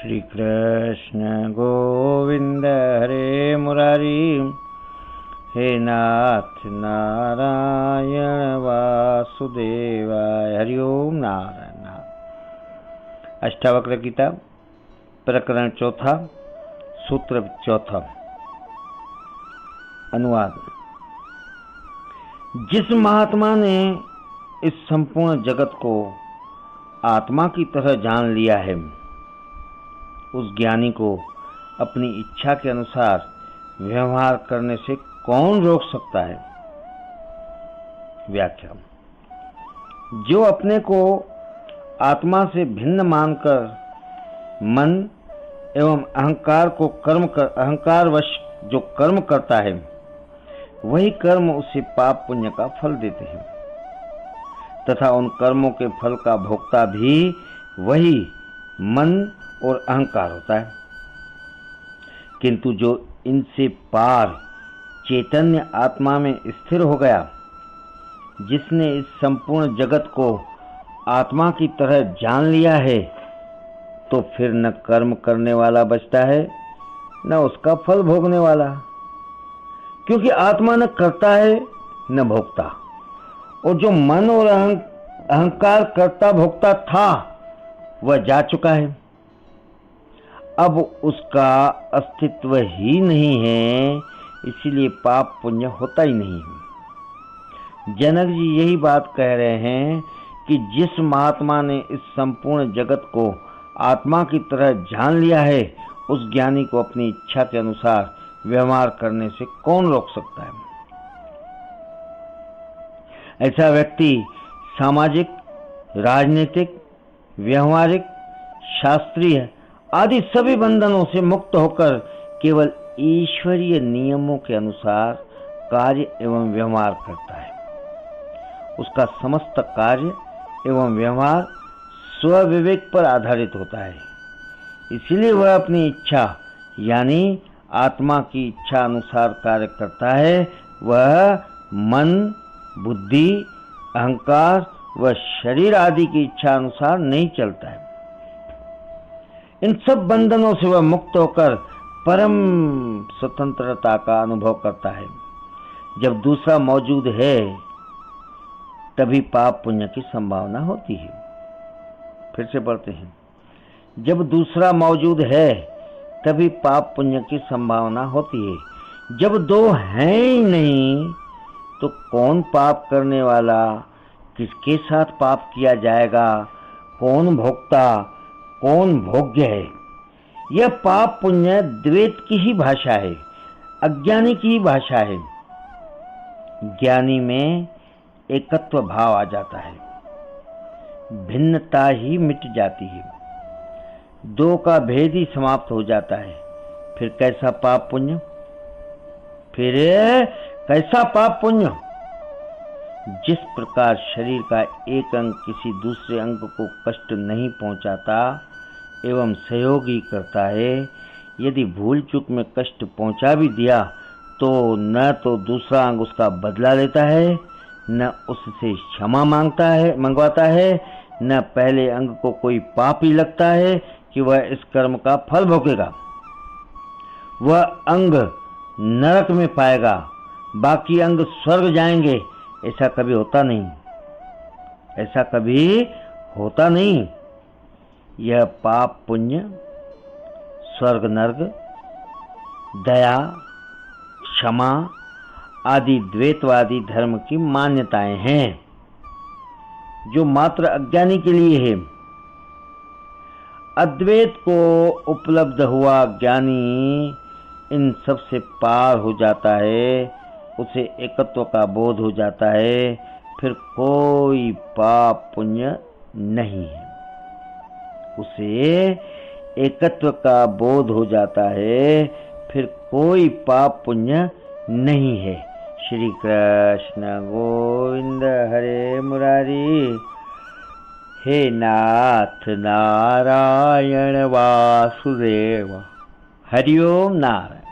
श्री कृष्ण गोविंद हरे मुरारी, हे नाथ नारायण वासुदेवाय। हरिओम नारायण। अष्टावक्र गीता प्रकरण चौथा, सूत्र चौथा। अनुवाद। जिस महात्मा ने इस संपूर्ण जगत को आत्मा की तरह जान लिया है, उस ज्ञानी को अपनी इच्छा के अनुसार व्यवहार करने से कौन रोक सकता है। व्याख्या। जो अपने को आत्मा से भिन्न मानकर मन एवं अहंकारवश जो कर्म करता है, वही कर्म उसे पाप पुण्य का फल देते हैं तथा उन कर्मों के फल का भोक्ता भी वही मन और अहंकार होता है। किंतु जो इनसे पार चैतन्य आत्मा में स्थिर हो गया, जिसने इस संपूर्ण जगत को आत्मा की तरह जान लिया है, तो फिर न कर्म करने वाला बचता है न उसका फल भोगने वाला, क्योंकि आत्मा न करता है न भोगता, और जो मन और अहंकार करता भोगता था वह जा चुका है। अब उसका अस्तित्व ही नहीं है, इसीलिए पाप पुण्य होता ही नहीं है। जनक जी यही बात कह रहे हैं कि जिस महात्मा ने इस संपूर्ण जगत को आत्मा की तरह जान लिया है, उस ज्ञानी को अपनी इच्छा के अनुसार व्यवहार करने से कौन रोक सकता है। ऐसा व्यक्ति सामाजिक, राजनीतिक, व्यवहारिक, शास्त्रीय आदि सभी बंधनों से मुक्त होकर केवल ईश्वरीय नियमों के अनुसार कार्य एवं व्यवहार करता है। उसका समस्त कार्य एवं व्यवहार स्वविवेक पर आधारित होता है, इसीलिए वह अपनी इच्छा यानी आत्मा की इच्छा अनुसार कार्य करता है। वह मन, बुद्धि, अहंकार व शरीर आदि की इच्छा अनुसार नहीं चलता है। इन सब बंधनों से वह मुक्त होकर परम स्वतंत्रता का अनुभव करता है। जब दूसरा मौजूद है, तभी पाप पुण्य की संभावना होती है। फिर से पढ़ते हैं। जब दूसरा मौजूद है, तभी पाप पुण्य की संभावना होती है। जब दो हैं ही नहीं, तो कौन पाप करने वाला, किसके साथ पाप किया जाएगा, कौन भोक्ता, कौन भोग्य है। यह पाप पुण्य द्वैत की ही भाषा है, अज्ञानी की ही भाषा है। ज्ञानी में एकत्व भाव आ जाता है, भिन्नता ही मिट जाती है, दो का भेद ही समाप्त हो जाता है। फिर कैसा पाप पुण्य, फिर कैसा पाप पुण्य। जिस प्रकार शरीर का एक अंग किसी दूसरे अंग को कष्ट नहीं पहुंचाता एवं सहयोगी करता है, यदि भूल चूक में कष्ट पहुंचा भी दिया तो न तो दूसरा अंग उसका बदला लेता है, न उससे क्षमा मंगवाता है, न पहले अंग को कोई पाप ही लगता है कि वह इस कर्म का फल भोगेगा। वह अंग नरक में पाएगा, बाकी अंग स्वर्ग जाएंगे। ऐसा कभी होता नहीं, ऐसा कभी होता नहीं। यह पाप पुण्य, स्वर्ग नर्क, दया, क्षमा आदि द्वैतवादी धर्म की मान्यताएं हैं, जो मात्र अज्ञानी के लिए है। अद्वैत को उपलब्ध हुआ ज्ञानी इन सब से पार हो जाता है, उसे एकत्व का बोध हो जाता है। फिर कोई पाप पुण्य नहीं है, उसे एकत्व का बोध हो जाता है, फिर कोई पाप पुण्य नहीं है। श्री कृष्ण गोविंद हरे मुरारी, हे नाथ नारायण वासुदेव। हरिओम नारायण।